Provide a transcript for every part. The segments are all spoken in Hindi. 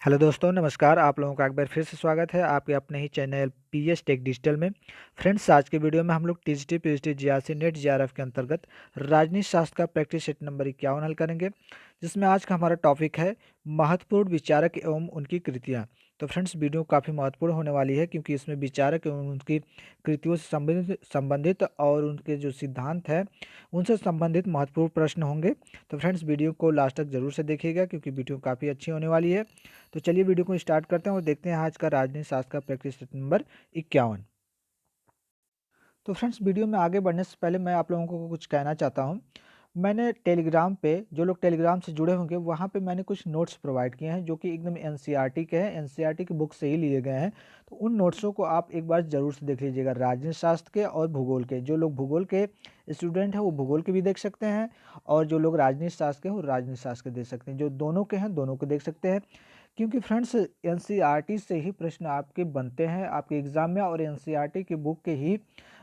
हेलो दोस्तों, नमस्कार। आप लोगों का एक बार फिर से स्वागत है आपके अपने ही चैनल पीएस टेक डिजिटल में। फ्रेंड्स, आज के वीडियो में हम लोग TGT PhD GRC net GRF के अंतर्गत राजनीति शास्त्र का प्रैक्टिस सेट नंबर 51 हल करेंगे, जिसमें आज का हमारा टॉपिक है महत्वपूर्ण विचारक एवं उनकी कृतियाँ। तो फ्रेंड्स, वीडियो काफ़ी महत्वपूर्ण होने वाली है, क्योंकि इसमें विचारक एवं उनकी कृतियों से संबंधित और उनके जो सिद्धांत हैं उनसे संबंधित महत्वपूर्ण प्रश्न होंगे। तो फ्रेंड्स, वीडियो को लास्ट तक जरूर से देखिएगा, क्योंकि वीडियो काफ़ी अच्छी होने वाली है। तो चलिए वीडियो को स्टार्ट करते हैं और देखते हैं आज का राजनीति शास्त्र का प्रैक्टिस सेट नंबर 51। तो फ्रेंड्स, वीडियो में आगे बढ़ने से पहले मैं आप लोगों को कुछ कहना चाहता हूं। मैंने टेलीग्राम पे, जो लोग टेलीग्राम से जुड़े होंगे, वहां पे मैंने कुछ नोट्स प्रोवाइड किए हैं जो कि एकदम एनसीईआरटी के हैं, एनसीईआरटी की बुक से ही लिए गए हैं। तो उन नोट्सों को आप एक बार जरूर से देख लीजिएगा, राजनीति शास्त्र के और भूगोल के। जो लोग भूगोल के स्टूडेंट हैं वो भूगोल के भी देख सकते हैं, और जो लोग राजनीति शास्त्र के हैं वो राजनीति शास्त्र के देख सकते हैं। जो दोनों के हैं दोनों को देख सकते हैं, क्योंकि फ्रेंड्स एनसीईआरटी से ही प्रश्न आपके बनते हैं आपके एग्जाम में, और एनसीईआरटी की बुक के ही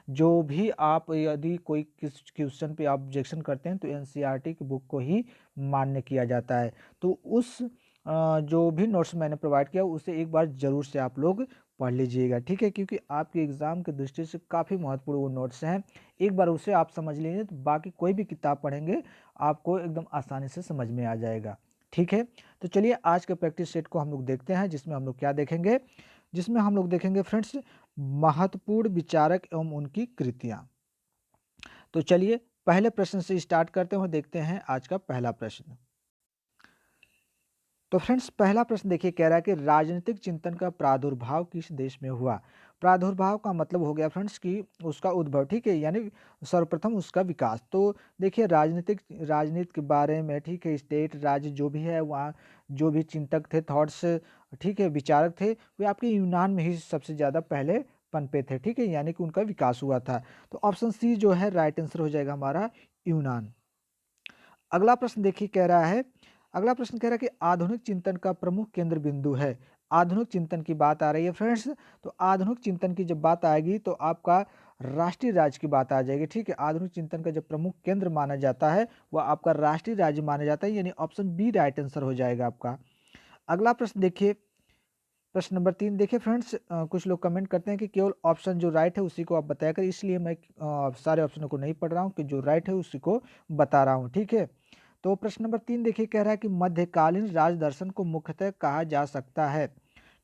जो भी आप यदि कोई किस क्वेश्चन पे ऑब्जेक्शन करते हैं तो एनसीईआरटी की बुक को ही मान्य किया जाता है। तो उस जो भी नोट्स मैंने प्रोवाइड किया उसे एक बार ज़रूर से आप लोग पढ़ लीजिएगा, ठीक है, क्योंकि आपके एग्ज़ाम की दृष्टि से काफ़ी महत्वपूर्ण वो नोट्स हैं। एक बार उसे आप समझ लीजिए तो बाकी कोई भी किताब पढ़ेंगे आपको एकदम आसानी से समझ में आ जाएगा, ठीक है। तो चलिए आज के प्रैक्टिस सेट को हम लोग देखते हैं, जिसमें हम लोग क्या देखेंगे, जिसमें हम लोग देखेंगे फ्रेंड्स महत्वपूर्ण विचारक एवं उनकी कृतियां। तो चलिए पहले प्रश्न से स्टार्ट करते हैं और देखते हैं आज का पहला प्रश्न। तो फ्रेंड्स, पहला प्रश्न देखिए, कह रहा है कि राजनीतिक चिंतन का प्रादुर्भाव किस देश में हुआ। प्रादुर्भाव का मतलब हो गया फ्रेंड्स कि उसका उद्भव, ठीक है, यानी सर्वप्रथम उसका विकास। तो देखिए राजनीति के बारे में, ठीक है, स्टेट राज्य जो भी है वहाँ जो भी चिंतक थे, थॉट्स, ठीक है, विचारक थे, वे आपके यूनान में ही सबसे ज़्यादा पहले पनपे थे, ठीक है, यानी कि उनका विकास हुआ था। तो ऑप्शन सी जो है राइट आंसर हो जाएगा हमारा, यूनान। अगला प्रश्न देखिए, कह रहा है, अगला प्रश्न कह रहा है कि आधुनिक चिंतन का प्रमुख केंद्र बिंदु है। आधुनिक चिंतन की बात आ रही है फ्रेंड्स। तो आधुनिक चिंतन की जब बात आएगी तो आपका राष्ट्रीय राज्य की बात आ जाएगी, ठीक है। आधुनिक चिंतन का जब प्रमुख केंद्र माना जाता है वह आपका राष्ट्रीय राज्य माना जाता है, यानी ऑप्शन बी राइट आंसर हो जाएगा आपका। अगला प्रश्न देखिए, प्रश्न नंबर 3 देखिए फ्रेंड्स, कुछ लोग कमेंट करते हैं कि केवल ऑप्शन जो राइट है उसी को आप बताया करें, इसलिए मैं सारे ऑप्शनों को नहीं पढ़ रहा हूँ, कि जो राइट है उसी को बता रहा हूँ, ठीक है। तो प्रश्न नंबर 3 देखिए, कह रहा है कि मध्यकालीन राजदर्शन को मुख्यतः कहा जा सकता है,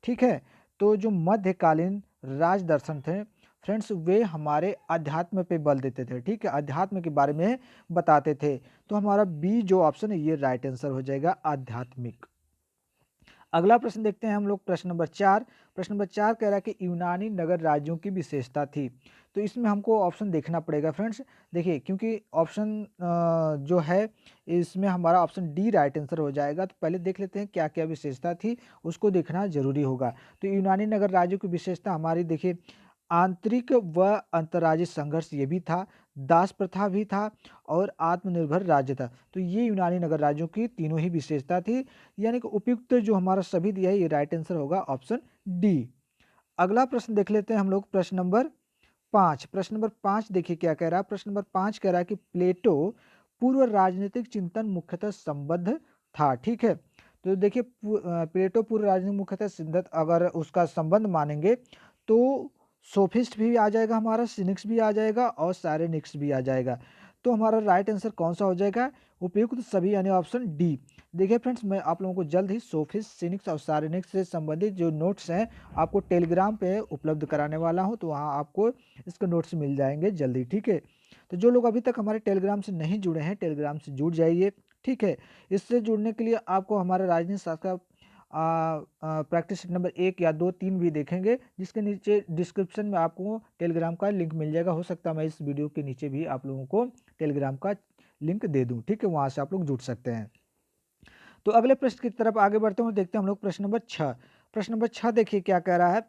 ठीक है। तो जो मध्यकालीन राजदर्शन थे फ्रेंड्स, वे हमारे अध्यात्म पे बल देते थे, ठीक है, अध्यात्म के बारे में बताते थे। तो हमारा बी जो ऑप्शन है ये राइट आंसर हो जाएगा, आध्यात्मिक। अगला प्रश्न देखते हैं हम लोग, प्रश्न नंबर 4। प्रश्न नंबर 4 कह रहा है कि यूनानी नगर राज्यों की विशेषता थी। तो इसमें हमको ऑप्शन देखना पड़ेगा फ्रेंड्स। देखिए, क्योंकि ऑप्शन जो है इसमें हमारा ऑप्शन डी राइट आंसर हो जाएगा। तो पहले देख लेते हैं क्या क्या विशेषता थी, उसको देखना जरूरी होगा। तो यूनानी नगर राज्यों की विशेषता हमारी देखिए, आंतरिक व अंतर्राज्यीय संघर्ष ये भी था, दास प्रथा भी था, और आत्मनिर्भर राज्य था। तो ये यूनानी नगर राज्यों की तीनों ही विशेषता थी, यानी कि उपयुक्त जो हमारा सभी दिया है ये राइट आंसर होगा, ऑप्शन डी। अगला प्रश्न देख लेते हैं हम लोग, प्रश्न नंबर 5। प्रश्न नंबर 5 देखिए क्या कह रहा है। प्रश्न नंबर 5 कह रहा है कि प्लेटो पूर्व राजनीतिक चिंतन मुख्यतः संबद्ध था, ठीक है। तो देखिए प्लेटो पूर्व राजनीतिक मुख्यतः सिद्धांत अगर उसका संबंध मानेंगे तो सोफिस्ट भी आ जाएगा, हमारा सिनिक्स भी आ जाएगा, और साइरेनिक्स भी आ जाएगा। तो हमारा राइट आंसर कौन सा हो जाएगा, उपयुक्त सभी, यानी ऑप्शन डी। देखिए फ्रेंड्स, मैं आप लोगों को जल्द ही सोफिस्ट, सिनिक्स और साइरेनिक्स से संबंधित जो नोट्स हैं आपको टेलीग्राम पे उपलब्ध कराने वाला हूं, तो वहां आपको इसके नोट्स मिल जाएंगे जल्दी, ठीक है। तो जो लोग अभी तक हमारे टेलीग्राम से नहीं जुड़े हैं, टेलीग्राम से जुड़ जाइए, ठीक है। इससे जुड़ने के लिए आपको हमारा राजनीति शास्त्र का प्रैक्टिस नंबर 1 या 2 3 भी देखेंगे, जिसके नीचे डिस्क्रिप्शन में आपको टेलीग्राम का लिंक मिल जाएगा। हो सकता है मैं इस वीडियो के नीचे भी आप लोगों को टेलीग्राम का लिंक दे दूं, ठीक है, वहां से आप लोग जुड़ सकते हैं। तो अगले प्रश्न की तरफ आगे बढ़ते हैं, देखते हैं हम लोग प्रश्न नंबर 6। प्रश्न नंबर 6 देखिए क्या कह रहा है,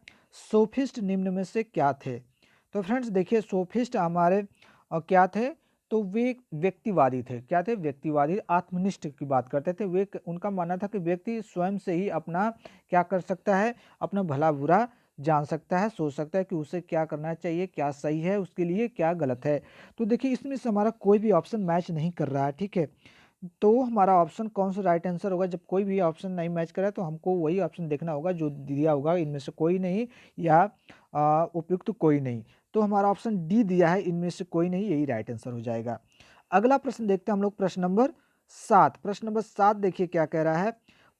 सोफिस्ट निम्न में से क्या थे। तो फ्रेंड्स देखिए, सोफिस्ट हमारे क्या थे, तो वे व्यक्तिवादी थे। क्या थे, व्यक्तिवादी, आत्मनिष्ठ की बात करते थे वे। उनका मानना था कि व्यक्ति स्वयं से ही अपना क्या कर सकता है, अपना भला बुरा जान सकता है, सोच सकता है कि उसे क्या करना चाहिए, क्या सही है उसके लिए, क्या गलत है। तो देखिए इसमें से हमारा कोई भी ऑप्शन मैच नहीं कर रहा है, ठीक है। तो हमारा ऑप्शन कौन सा राइट आंसर होगा? जब कोई भी ऑप्शन नहीं मैच करे तो हमको वही ऑप्शन देखना होगा जो दिया होगा, इनमें से कोई नहीं या उपयुक्त कोई नहीं। तो हमारा ऑप्शन डी दिया है, इनमें से कोई नहीं, यही राइट आंसर हो जाएगा। अगला प्रश्न देखते हैं हम लोग, प्रश्न नंबर 7। प्रश्न नंबर 7 देखिए क्या कह रहा है।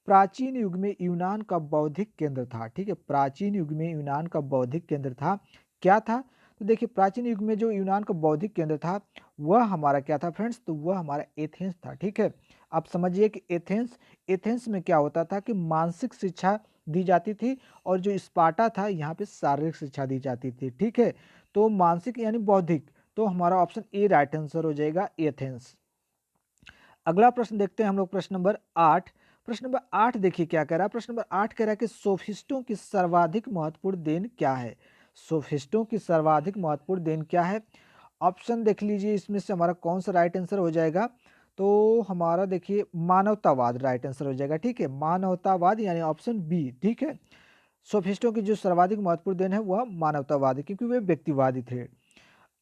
प्राचीन युग में यूनान का बौद्धिक केंद्र था, ठीक है? प्राचीन युग में यूनान का बौद्धिक केंद्र था, क्या था? तो देखिए प्राचीन युग में जो यूनान का बौद्धिक केंद्र था वह हमारा क्या था फ्रेंड्स? तो वह हमारा एथेंस था, ठीक है? आप समझिए कि एथेंस एथेंस में क्या होता था कि मानसिक शिक्षा दी जाती थी और जो स्पार्टा था यहाँ पे शारीरिक शिक्षा दी जाती थी, ठीक है? तो मानसिक यानी बौद्धिक, तो हमारा ऑप्शन ए राइट आंसर हो जाएगा, एथेंस। अगला प्रश्न देखते हैं हम लोग, प्रश्न नंबर 8। प्रश्न नंबर 8 देखिए क्या कह रहा है। प्रश्न नंबर 8 कह रहा है कि सोफिस्टों की सर्वाधिक महत्वपूर्ण देन क्या है? सोफिस्टों की सर्वाधिक महत्वपूर्ण देन क्या है? ऑप्शन देख लीजिए, इसमें से हमारा कौन सा राइट आंसर हो जाएगा? तो हमारा देखिए मानवतावाद राइट आंसर हो जाएगा, ठीक है? मानवतावाद यानी ऑप्शन बी, ठीक है? सोफिस्टों की जो सर्वाधिक महत्वपूर्ण देन है वह मानवतावाद है, क्योंकि वे व्यक्तिवादी थे।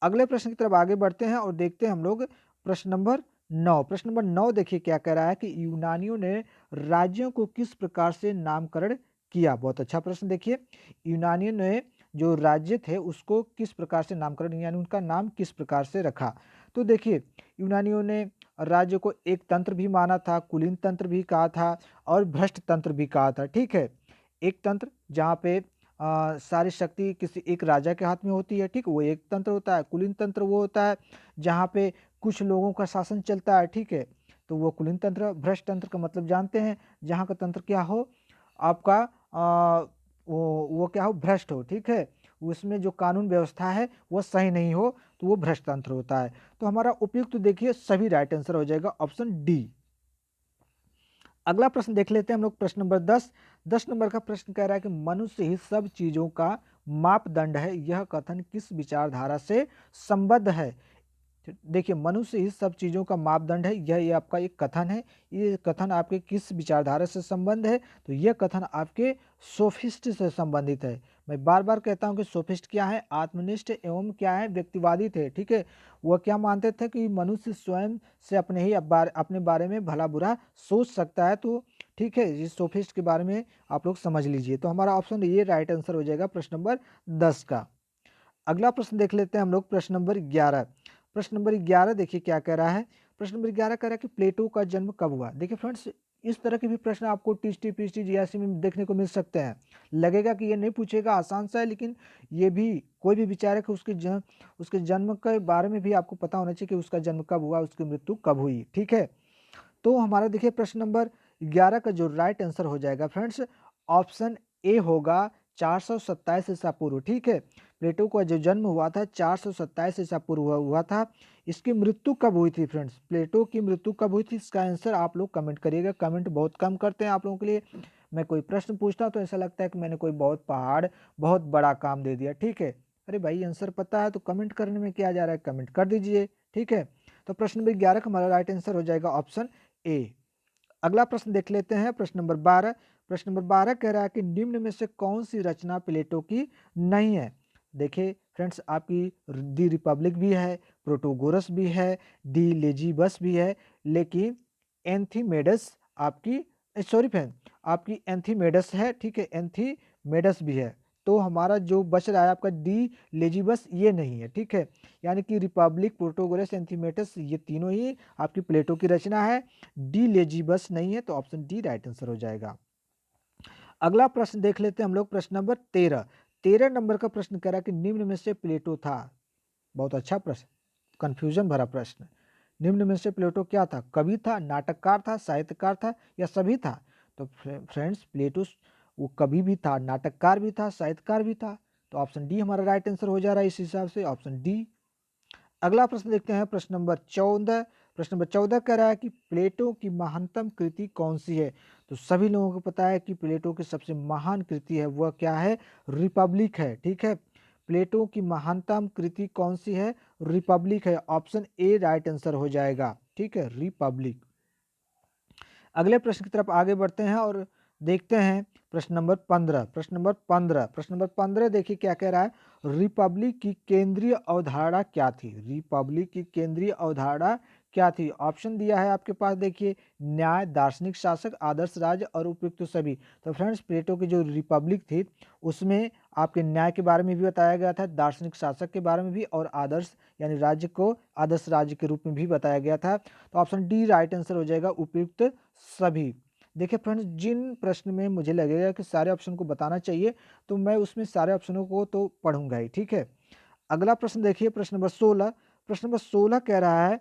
अगले प्रश्न की तरफ आगे बढ़ते हैं और देखते हैं हम लोग प्रश्न नंबर 9। प्रश्न नंबर 9 देखिए क्या कह रहा है कि यूनानियों ने राज्यों को किस प्रकार से नामकरण किया? बहुत अच्छा प्रश्न। देखिए यूनानियों ने जो राज्य थे उसको किस प्रकार से नामकरण यानी उनका नाम किस प्रकार से रखा? तो देखिए यूनानियों ने राज्य को एक तंत्र भी माना था, कुलीन तंत्र भी कहा था और भ्रष्ट तंत्र भी कहा था, ठीक है? एक तंत्र जहाँ पे सारी शक्ति किसी एक राजा के हाथ में होती है, ठीक? वो एक तंत्र होता है। कुलीन तंत्र वो होता है जहाँ पे कुछ लोगों का शासन चलता है, ठीक है? तो वो कुलीन तंत्र। भ्रष्ट तंत्र का मतलब जानते हैं, जहाँ का तंत्र क्या हो आपका वो क्या हो, भ्रष्ट हो, ठीक है? उसमें जो कानून व्यवस्था है वो सही नहीं हो तो वो भ्रष्ट तंत्र होता है। तो हमारा उपयुक्त देखिए सभी राइट आंसर हो जाएगा, ऑप्शन डी। अगला प्रश्न देख लेते हैं हम लोग, प्रश्न नंबर 10। 10 नंबर का प्रश्न कह रहा है कि मनुष्य ही सब चीजों का मापदंड है, यह कथन किस विचारधारा से संबद्ध है? देखिए मनुष्य ही सब चीज़ों का मापदंड है, ये आपका एक कथन है। ये कथन आपके किस विचारधारा से संबंध है? तो यह कथन आपके सोफिस्ट से संबंधित है। मैं बार बार कहता हूँ कि सोफिस्ट क्या है? आत्मनिष्ठ एवं क्या है? व्यक्तिवादी थे, ठीक है? वह क्या मानते थे कि मनुष्य स्वयं से अपने बारे में भला बुरा सोच सकता है। तो ठीक है, इस सोफिस्ट के बारे में आप लोग समझ लीजिए। तो हमारा ऑप्शन ये राइट आंसर हो जाएगा प्रश्न नंबर 10 का। अगला प्रश्न देख लेते हैं हम लोग, प्रश्न नंबर 11। प्रश्न नंबर 11 देखिए क्या कह रहा है। प्रश्न नंबर 11 कह रहा है कि प्लेटो का जन्म कब हुआ? देखिए फ्रेंड्स, इस तरह के भी प्रश्न आपको टीएसटी पीएचडी जीआरसी में देखने को मिल सकते हैं। लगेगा कि ये नहीं पूछेगा, आसान सा है, लेकिन ये भी कोई भी विचारक उसके जन्म के बारे में भी आपको पता होना चाहिए कि उसका जन्म कब हुआ, उसकी मृत्यु कब हुई, ठीक है? तो हमारा देखिए प्रश्न नंबर 11 का जो राइट आंसर हो जाएगा फ्रेंड्स, ऑप्शन ए होगा 427 ईसा पूर्व, ठीक है? प्लेटो का जो जन्म हुआ था 427 ईसा पूर्व हुआ था। इसकी मृत्यु कब हुई थी फ्रेंड्स? प्लेटो की मृत्यु कब हुई थी? इसका आंसर आप लोग कमेंट करिएगा। कमेंट बहुत कम करते हैं आप लोगों के लिए। मैं कोई प्रश्न पूछता हूँ तो ऐसा लगता है कि मैंने कोई बहुत बड़ा काम दे दिया, ठीक है? अरे भाई आंसर पता है तो कमेंट करने में क्या जा रहा है, कमेंट कर दीजिए, ठीक है? तो प्रश्न नंबर 11 का हमारा राइट आंसर हो जाएगा ऑप्शन ए। अगला प्रश्न देख लेते हैं, प्रश्न नंबर 12। प्रश्न नंबर 12 कह रहा है कि निम्न में से कौन सी रचना प्लेटो की नहीं है? देखिए फ्रेंड्स, आपकी दी रिपब्लिक भी है, प्रोटोगोरस भी है, डी लेजीबस भी है, लेकिन एंथीमेडस आपकी सॉरी फ्रेंड, आपकी एंथीमेडस है, ठीक है? एंथीमेडस भी है। तो हमारा जो बच रहा है आपका डी लेजीबस, ये नहीं है, ठीक है? यानी कि रिपब्लिक, प्रोटोगोरस, एंथीमेडस ये तीनों ही आपकी प्लेटो की रचना है। डी लेजीबस नहीं है, तो ऑप्शन डी राइट आंसर हो जाएगा। अगला प्रश्न देख लेते हैं हम लोग, प्रश्न नंबर 13। 13 नंबर का प्रश्न कह रहा है कि निम्न में से प्लेटो था। बहुत अच्छा प्रश्न, कंफ्यूजन भरा प्रश्न। निम्न में से प्लेटो क्या था? कवि था, नाटककार था, साहित्यकार था या सभी था? तो फ्रेंड्स प्लेटो वो कवि भी था, नाटककार भी था, साहित्यकार भी था। तो ऑप्शन डी हमारा राइट आंसर हो जा रहा है इस हिसाब से, ऑप्शन डी। अगला प्रश्न देखते हैं, प्रश्न नंबर 14। प्रश्न नंबर 14 कह रहा है कि प्लेटो की महानतम कृति कौन सी है? तो सभी लोगों को पता है कि प्लेटो की सबसे महान कृति है वह क्या है? रिपब्लिक है, ठीक है? प्लेटो की महानतम कृति कौन सी है? रिपब्लिक है, ऑप्शन ए राइट आंसर हो जाएगा, ठीक है? रिपब्लिक। अगले प्रश्न की तरफ आगे बढ़ते हैं और देखते हैं प्रश्न नंबर 15। प्रश्न नंबर 15, प्रश्न नंबर 15 देखिए क्या कह रहा है। रिपब्लिक की केंद्रीय अवधारणा क्या थी? रिपब्लिक की केंद्रीय अवधारणा क्या थी? ऑप्शन दिया है आपके पास, देखिए न्याय, दार्शनिक शासक, आदर्श राज्य और उपयुक्त सभी। तो फ्रेंड्स प्लेटो की जो रिपब्लिक थी उसमें आपके न्याय के बारे में भी बताया गया था, दार्शनिक शासक के बारे में भी, और आदर्श यानी राज्य को आदर्श राज्य के रूप में भी बताया गया था। तो ऑप्शन डी राइट आंसर हो जाएगा, उपयुक्त सभी। देखिए फ्रेंड्स, जिन प्रश्न में मुझे लगेगा कि सारे ऑप्शन को बताना चाहिए तो मैं उसमें सारे ऑप्शनों को तो पढ़ूंगा ही, ठीक है। अगला प्रश्न देखिए, प्रश्न नंबर 16। प्रश्न नंबर 16 कह रहा है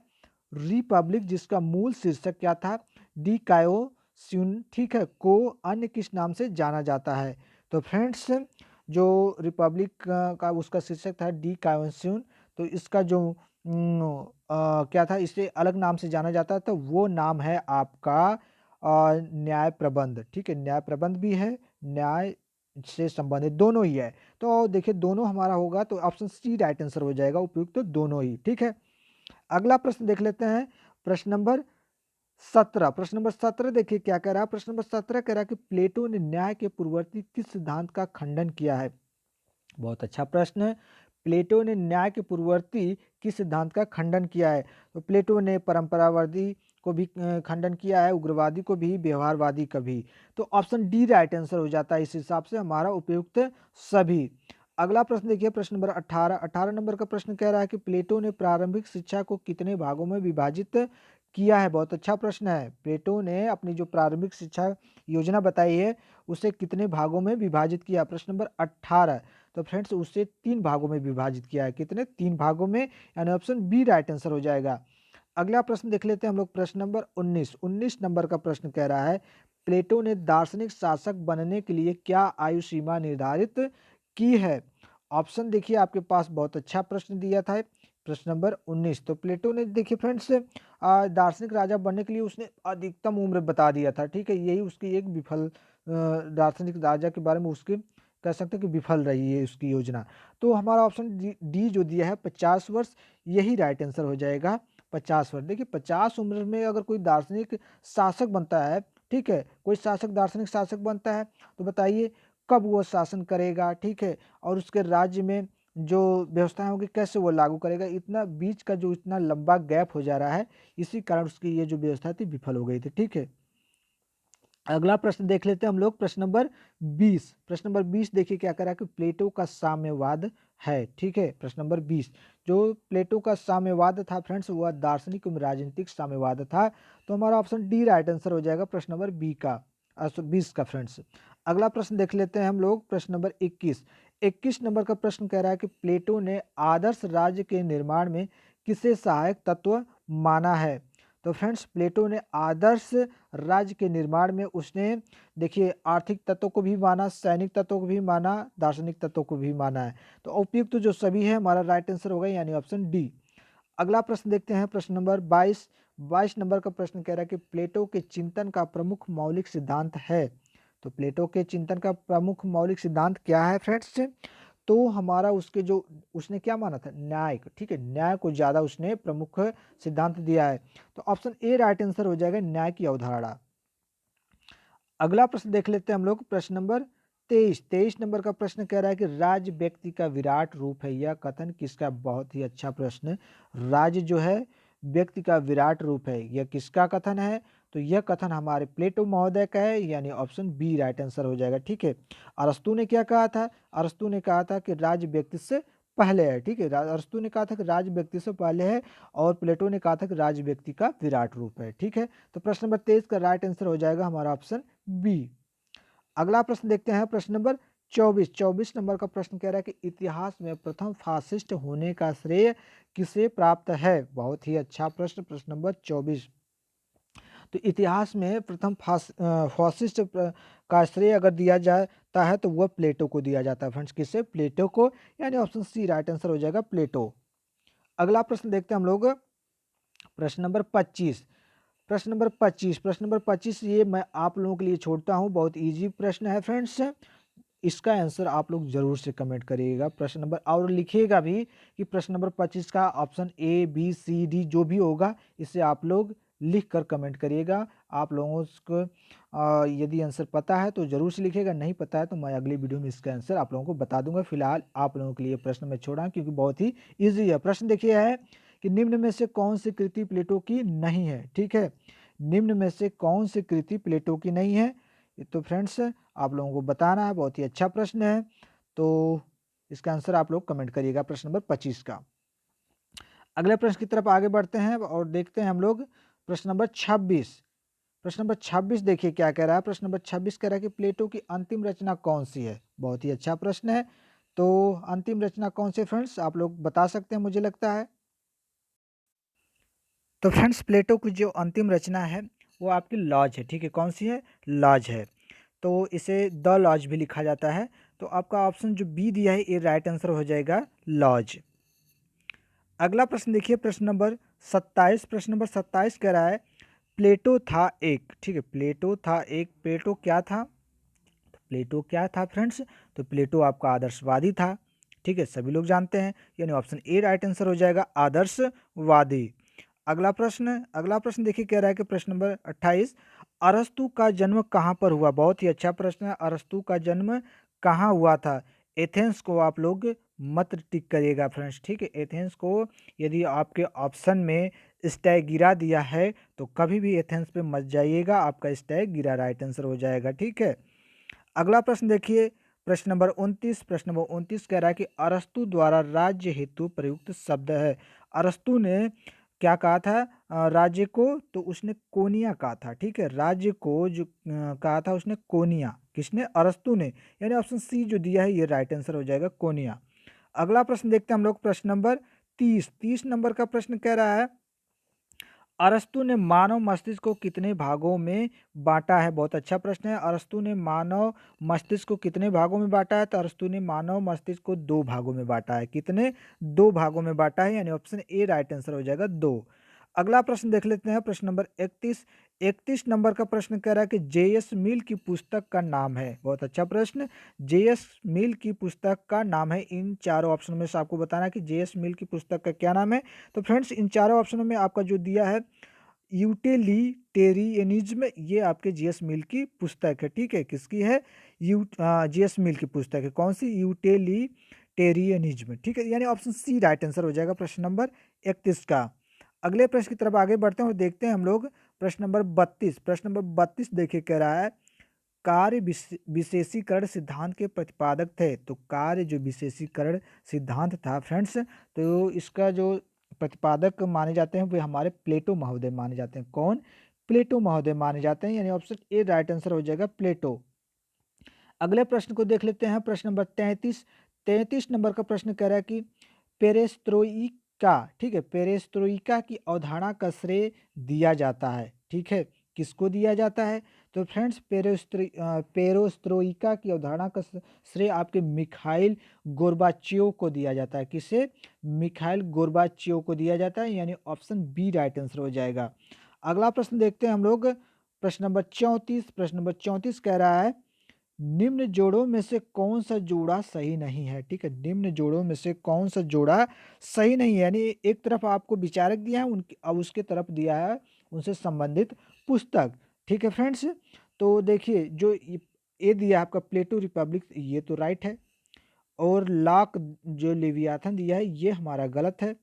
रिपब्लिक जिसका मूल शीर्षक क्या था? डी कायोस्यून, ठीक है, को अन्य किस नाम से जाना जाता है? तो फ्रेंड्स, जो रिपब्लिक का उसका शीर्षक था डी कायोस्यून, तो इसका जो क्या था, इसे अलग नाम से जाना जाता है, तो वो नाम है आपका न्याय प्रबंध, ठीक है। न्याय प्रबंध भी है, न्याय से संबंधित दोनों ही है। तो देखिए दोनों हमारा होगा, तो ऑप्शन सी राइट आंसर हो जाएगा, उपयुक्त तो दोनों ही, ठीक है। अगला प्रश्न देख लेते हैं, प्रश्न नंबर 17। प्रश्न नंबर 17 देखिए क्या कह रहा है। प्रश्न नंबर 17 कह रहा है कि प्लेटो ने न्याय के पूर्ववर्ती किस सिद्धांत का खंडन किया है? बहुत अच्छा प्रश्न है। प्लेटो ने न्याय के पूर्ववर्ती किस सिद्धांत का खंडन किया है? तो प्लेटो ने परंपरावादी को भी खंडन किया है, उग्रवादी को भी, व्यवहारवादी का भी। तो ऑप्शन डी राइट आंसर हो जाता है इस हिसाब से हमारा, उपयुक्त सभी। अगला प्रश्न देखिए, प्रश्न नंबर 18। 18 नंबर का प्रश्न कह रहा है कि प्लेटो ने प्रारंभिक शिक्षा को कितने भागों में विभाजित किया है? बहुत अच्छा प्रश्न है। प्लेटो ने अपनी जो प्रारंभिक शिक्षा योजना बताई है उसे कितने भागों में विभाजित किया? प्रश्न नंबर 18। तो फ्रेंड्स उसे 3 भागों में विभाजित किया है। कितने? 3 भागों में, यानी ऑप्शन बी राइट आंसर हो जाएगा। अगला प्रश्न देख लेते हैं हम लोग, प्रश्न नंबर 19। 19 नंबर का प्रश्न कह रहा है प्लेटो ने दार्शनिक शासक बनने के लिए क्या आयु सीमा निर्धारित की है? ऑप्शन देखिए आपके पास, बहुत अच्छा प्रश्न दिया था प्रश्न नंबर 19। तो प्लेटो ने देखिए फ्रेंड्स दार्शनिक राजा बनने के लिए उसने अधिकतम उम्र बता दिया था, ठीक है। यही उसकी एक विफल दार्शनिक राजा के बारे में उसकी कह सकते हैं कि विफल रही है उसकी योजना। तो हमारा ऑप्शन डी जो दिया है 50 वर्ष, यही राइट आंसर हो जाएगा, 50 वर्ष। देखिए 50 उम्र में अगर कोई दार्शनिक शासक बनता है, ठीक है, कोई शासक दार्शनिक शासक बनता है, तो बताइए कब वो शासन करेगा, ठीक है, और उसके राज्य में जो व्यवस्थाएं होगी कैसे वो लागू करेगा? इतना बीच का जो इतना लंबा गैप हो जा रहा है, इसी कारण उसकी ये जो व्यवस्था थी विफल हो गई थी, ठीक है। अगला प्रश्न देख लेते हैं हम लोग, प्रश्न नंबर 20। प्रश्न नंबर 20 देखिए क्या कह रहा है कि प्लेटो का साम्यवाद है, ठीक है। प्रश्न नंबर 20, जो प्लेटो का साम्यवाद था फ्रेंड्स, वह दार्शनिक एवं राजनीतिक साम्यवाद था। तो हमारा ऑप्शन डी राइट आंसर हो जाएगा प्रश्न नंबर बी का, 20 का फ्रेंड्स। अगला प्रश्न देख लेते हैं हम लोग, प्रश्न नंबर 21। 21 नंबर का प्रश्न कह रहा है कि प्लेटो ने आदर्श राज्य के निर्माण में किसे सहायक तत्व माना है? तो फ्रेंड्स प्लेटो ने आदर्श राज्य के निर्माण में उसने देखिए आर्थिक तत्वों को भी माना, सैनिक तत्वों को भी माना, दार्शनिक तत्वों को भी माना है। तो उपयुक्त तो जो सभी है हमारा राइट आंसर होगा, यानी ऑप्शन डी। अगला प्रश्न देखते हैं, प्रश्न नंबर 22। 22 नंबर का प्रश्न कह रहा है कि प्लेटो के चिंतन का प्रमुख मौलिक सिद्धांत है। तो प्लेटो के चिंतन का प्रमुख मौलिक सिद्धांत क्या है फ्रेंड्स? तो हमारा उसके जो उसने क्या माना था? न्याय को, ठीक है, न्याय को ज्यादा उसने प्रमुख सिद्धांत दिया है। तो ऑप्शन ए राइट आंसर हो जाएगा, न्याय की अवधारणा। अगला प्रश्न देख लेते हैं हम लोग, प्रश्न नंबर 23। 23 नंबर का प्रश्न कह रहा है कि राज्य व्यक्ति का विराट रूप है, यह कथन किसका? बहुत ही अच्छा प्रश्न। राज्य जो है व्यक्ति का विराट रूप है, यह किसका कथन है? तो यह कथन हमारे प्लेटो महोदय का है, यानी ऑप्शन बी राइट आंसर हो जाएगा, ठीक है। अरस्तु ने क्या कहा था? अरस्तु ने कहा था कि राज्य व्यक्ति से पहले है, ठीक है। अरस्तु ने कहा था कि राज्य व्यक्ति से पहले है, और प्लेटो ने कहा था कि राज्य व्यक्ति का विराट रूप है, ठीक है। तो प्रश्न नंबर 23 का राइट आंसर हो जाएगा हमारा ऑप्शन बी। अगला प्रश्न देखते हैं, प्रश्न नंबर 24। 24 नंबर का प्रश्न कह रहा है कि इतिहास में प्रथम फासिस्ट होने का श्रेय किसे प्राप्त है? बहुत ही अच्छा प्रश्न, प्रश्न नंबर 24। तो इतिहास में प्रथम फासिस्ट का श्रेय अगर दिया जाता है तो वह प्लेटो को दिया जाता है फ्रेंड्स। किसे? प्लेटो को, यानी ऑप्शन सी राइट आंसर हो जाएगा, प्लेटो। अगला प्रश्न देखते हैं हम लोग, प्रश्न नंबर 25। प्रश्न नंबर 25, प्रश्न नंबर 25 ये मैं आप लोगों के लिए छोड़ता हूं, बहुत इजी प्रश्न है फ्रेंड्स। इसका आंसर आप लोग जरूर से कमेंट करिएगा प्रश्न नंबर, और लिखिएगा भी कि प्रश्न नंबर 25 का option A B C D जो भी होगा इसे आप लोग लिख कर कमेंट करिएगा। आप लोगों को यदि आंसर पता है तो जरूर से लिखिएगा, नहीं पता है तो मैं अगली वीडियो में इसका आंसर आप लोगों को बता दूंगा। फिलहाल आप लोगों के लिए प्रश्न मैं छोड़ा क्योंकि बहुत ही ईजी है। प्रश्न देखिए है कि निम्न में से कौन सी कृति प्लेटो की नहीं है। ठीक है, निम्न में से कौन सी कृति प्लेटो की नहीं है, ये तो फ्रेंड्स आप लोगों को बताना है। बहुत ही अच्छा प्रश्न है, तो इसका आंसर आप लोग कमेंट करिएगा प्रश्न नंबर 25 का। अगले प्रश्न की तरफ आगे बढ़ते हैं और देखते हैं हम लोग प्रश्न नंबर 26। प्रश्न नंबर 26 देखिए क्या कह रहा है। प्रश्न नंबर 26 कह रहा है कि प्लेटो की अंतिम रचना कौन सी है। बहुत ही अच्छा प्रश्न है, तो अंतिम रचना कौन सी है फ्रेंड्स, आप लोग बता सकते हैं मुझे लगता है। तो फ्रेंड्स प्लेटो की जो अंतिम रचना है वो आपकी लॉज है। ठीक है, कौन सी है, लॉज है। तो इसे द लॉज भी लिखा जाता है। तो आपका ऑप्शन जो बी दिया है ये राइट आंसर हो जाएगा, लॉज। अगला प्रश्न देखिए, प्रश्न नंबर 27। प्रश्न नंबर 27 कह रहा है प्लेटो था एक। ठीक है, प्लेटो था एक। प्लेटो क्या था, तो प्लेटो क्या था फ्रेंड्स, तो प्लेटो आपका आदर्शवादी था। ठीक है, सभी लोग जानते हैं, यानी ऑप्शन ए राइट आंसर हो जाएगा, आदर्शवादी। अगला प्रश्न देखिए क्या रहा है कि प्रश्न नंबर 28, अरस्तु का जन्म कहाँ पर हुआ। बहुत ही अच्छा प्रश्न है, अरस्तु का जन्म कहाँ हुआ था। एथेंस को आप लोग मत टिक करिएगा फ्रेंड्स। ठीक है, एथेंस को यदि आपके ऑप्शन में स्टैगिरा दिया है तो कभी भी एथेंस पे मत जाइएगा, आपका स्टैगिरा राइट आंसर हो जाएगा। ठीक है, अगला प्रश्न देखिए, प्रश्न नंबर 29। प्रश्न नंबर 29 कह रहा है कि अरस्तु द्वारा राज्य हेतु प्रयुक्त शब्द है। अरस्तु ने क्या कहा था राज्य को, तो उसने कोनिया कहा था। ठीक है, राज्य को जो कहा था उसने कोनिया, किसने, अरस्तु ने, यानी ऑप्शन सी जो दिया है ये राइट आंसर हो जाएगा, कोनिया। अगला प्रश्न देखते हैं हम लोग, प्रश्न नंबर 30। 30 नंबर का प्रश्न कह रहा है अरस्तु ने मानव मस्तिष्क को कितने भागों में बांटा है। बहुत अच्छा प्रश्न है, अरस्तु ने मानव मस्तिष्क को कितने भागों में बांटा है, तो अरस्तु ने मानव मस्तिष्क को 2 भागों में बांटा है। कितने, 2 भागों में बांटा है, यानी ऑप्शन ए राइट आंसर हो जाएगा, 2। अगला प्रश्न देख लेते हैं, प्रश्न नंबर 31। 31 नंबर का प्रश्न कह रहा है कि जेएस मिल की पुस्तक का नाम है। बहुत अच्छा प्रश्न, जेएस मिल की पुस्तक का नाम है। इन चारों ऑप्शन में से आपको बताना है कि जेएस मिल की पुस्तक का क्या नाम है। तो फ्रेंड्स इन चारों ऑप्शनों में आपका जो दिया है यूटिलिटेरियनिज्म, ये आपके जीएस मिल की पुस्तक है। ठीक है, किसकी है, जीएस मिल की पुस्तक है। कौन सी, यूटिलिटेरियनिज्म। ठीक है, यानी ऑप्शन सी राइट आंसर हो जाएगा प्रश्न नंबर 31 का। अगले प्रश्न की तरफ आगे बढ़ते हैं और देखते हैं हम लोग प्रश्न नंबर 32। प्रश्न नंबर 32 देखिए कह रहा है कार्य विशेषीकरण सिद्धांत के प्रतिपादक थे। तो कार्य जो विशेषीकरण सिद्धांत था फ्रेंड्स, तो इसका जो प्रतिपादक माने जाते हैं वे हमारे प्लेटो महोदय माने जाते हैं। कौन, प्लेटो महोदय माने जाते हैं, यानी ऑप्शन ए राइट आंसर हो जाएगा, प्लेटो। अगले प्रश्न को देख लेते हैं, प्रश्न नंबर 33। 33 नंबर का प्रश्न कह रहा है कि पेरेस्ट्रोइका, ठीक है, पेरेस्ट्रोइका की अवधारणा का श्रेय दिया जाता है। ठीक है, किसको दिया जाता है, तो फ्रेंड्स पेरोस्त्रोइका की अवधारणा का श्रेय आपके मिखाइल गोर्बाचेव को दिया जाता है। किसे, मिखाइल गोर्बाचेव को दिया जाता है, यानी ऑप्शन बी राइट आंसर हो जाएगा। अगला प्रश्न देखते हैं हम लोग, प्रश्न नंबर 34। प्रश्न नंबर 34 कह रहा है निम्न जोड़ों में से कौन सा जोड़ा सही नहीं है। ठीक है, निम्न जोड़ों में से कौन सा जोड़ा सही नहीं है, यानी एक तरफ आपको विचारक दिया है, उनकी अब उसके तरफ दिया है उनसे संबंधित पुस्तक। ठीक है फ्रेंड्स, तो देखिए जो ये दिया है आपका प्लेटो रिपब्लिक, ये तो राइट है। और लॉक जो लेवियाथन दिया है ये हमारा गलत है।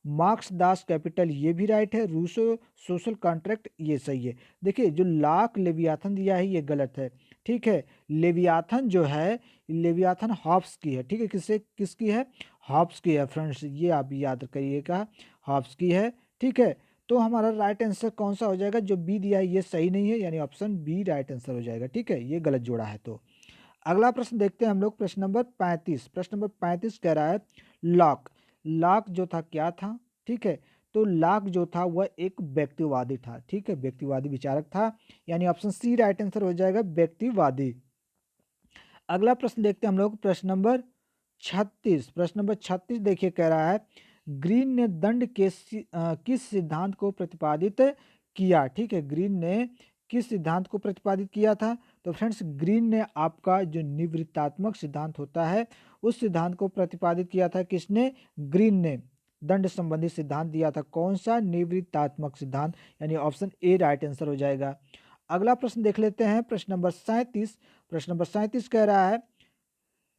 मार्क्स दास कैपिटल ये भी राइट है। रूसो सोशल कॉन्ट्रैक्ट ये सही है। देखिए जो लाक लेवियाथन दिया है ये गलत है। ठीक है, लेवियाथन जो है, लेवियाथन हॉब्स की है। ठीक है, किससे, किसकी है, हॉब्स की है फ्रेंड्स, ये आप याद करिएगा, हॉब्स की है। ठीक है, तो हमारा राइट आंसर कौन सा हो जाएगा, जो बी दिया है ये सही नहीं है, यानी ऑप्शन बी राइट आंसर हो जाएगा। ठीक है, ये गलत जोड़ा है। तो अगला प्रश्न देखते हैं हम लोग, प्रश्न नंबर 35। प्रश्न नंबर 35 कह रहा है लॉक, लॉक जो था क्या था। ठीक है, तो लॉक जो था वह एक व्यक्तिवादी था। ठीक है, व्यक्तिवादी विचारक था, यानी ऑप्शन सी राइट आंसर हो जाएगा, व्यक्तिवादी। अगला प्रश्न देखते हैं हम लोग, प्रश्न नंबर 36। प्रश्न नंबर 36 देखिए कह रहा है ग्रीन ने दंड के किस सिद्धांत को प्रतिपादित किया। ठीक है, ग्रीन ने किस सिद्धांत को प्रतिपादित किया था, तो फ्रेंड्स ग्रीन ने आपका जो निवृत्तात्मक सिद्धांत होता है उस सिद्धांत को प्रतिपादित किया था। किसने, ग्रीन ने दंड संबंधी सिद्धांत दिया था। कौन सा, निवृत्तात्मक सिद्धांत, यानी ऑप्शन ए राइट आंसर हो जाएगा। अगला प्रश्न देख लेते हैं, प्रश्न नंबर 37। प्रश्न नंबर 37 कह रहा है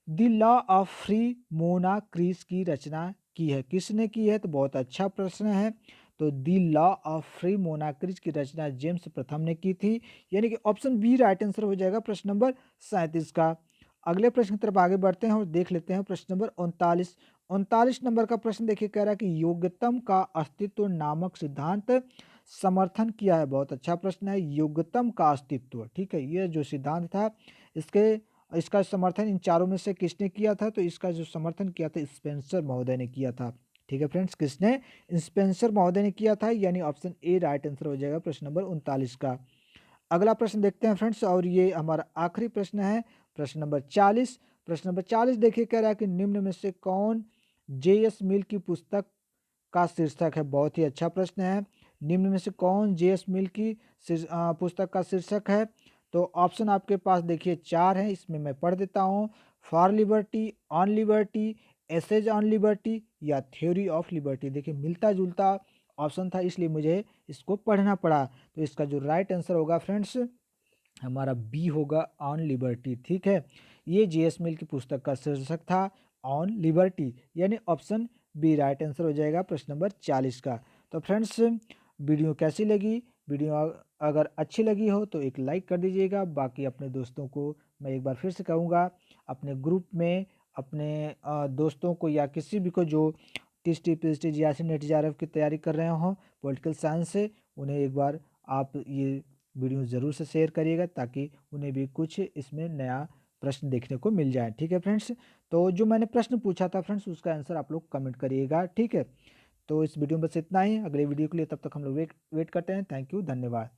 द लॉ ऑफ फ्री मोनाक्रीज की रचना की है? किसने की है? तो बहुत अच्छा प्रश्न है। तो the law of free monarchies की रचना जेम्स प्रथम ने की थी, यानी कि ऑप्शन बी राइट आंसर हो जाएगा प्रश्न नंबर 37 का। अगले प्रश्न की तरफ आगे बढ़ते हैं और देख लेते हैं प्रश्न नंबर 39। 39 नंबर का प्रश्न देखिए कह रहा है कि योग्यतम का अस्तित्व नामक सिद्धांत समर्थन किया है। बहुत अच्छा प्रश्न है, योग्यतम का अस्तित्व, ठीक है, ये जो सिद्धांत था इसके इसका समर्थन इन चारों में से किसने किया था? तो इसका जो समर्थन किया था स्पेंसर महोदय ने किया था। ठीक है फ्रेंड्स, किसने? स्पेंसर महोदय ने किया था, यानी ऑप्शन ए राइट आंसर हो जाएगा प्रश्न नंबर 39 का। अगला प्रश्न देखते हैं फ्रेंड्स, और ये हमारा आखिरी प्रश्न है, प्रश्न नंबर 40। प्रश्न नंबर 40 देखिए कह रहा है कि निम्न में से कौन जे.एस. मिल की पुस्तक का शीर्षक है? बहुत ही अच्छा प्रश्न है। निम्न में से कौन जे.एस. मिल की पुस्तक का शीर्षक है? तो ऑप्शन आपके पास देखिए 4 हैं, इसमें मैं पढ़ देता हूँ। For liberty, on liberty, essays on liberty या थ्योरी ऑफ लिबर्टी। देखिए मिलता जुलता ऑप्शन था, इसलिए मुझे इसको पढ़ना पड़ा। तो इसका जो राइट आंसर होगा फ्रेंड्स हमारा बी होगा, ऑन लिबर्टी। ठीक है, ये जे.एस. मिल की पुस्तक का शीर्षक था ऑन लिबर्टी, यानी ऑप्शन बी राइट आंसर हो जाएगा प्रश्न नंबर 40 का। तो फ्रेंड्स वीडियो कैसी लगी? वीडियो अगर अच्छी लगी हो तो एक लाइक कर दीजिएगा। बाकी अपने दोस्तों को मैं एक बार फिर से कहूँगा, अपने ग्रुप में अपने दोस्तों को या किसी भी को जो TST PST GRC net JRF की तैयारी कर रहे हो पॉलिटिकल साइंस से, उन्हें एक बार आप ये वीडियो ज़रूर से शेयर करिएगा, ताकि उन्हें भी कुछ इसमें नया प्रश्न देखने को मिल जाए। ठीक है फ्रेंड्स, तो जो मैंने प्रश्न पूछा था फ्रेंड्स उसका आंसर आप लोग कमेंट करिएगा। ठीक है, तो इस वीडियो में बस इतना ही। अगले वीडियो के लिए तब तक हम लोग वेट करते हैं। थैंक यू, धन्यवाद।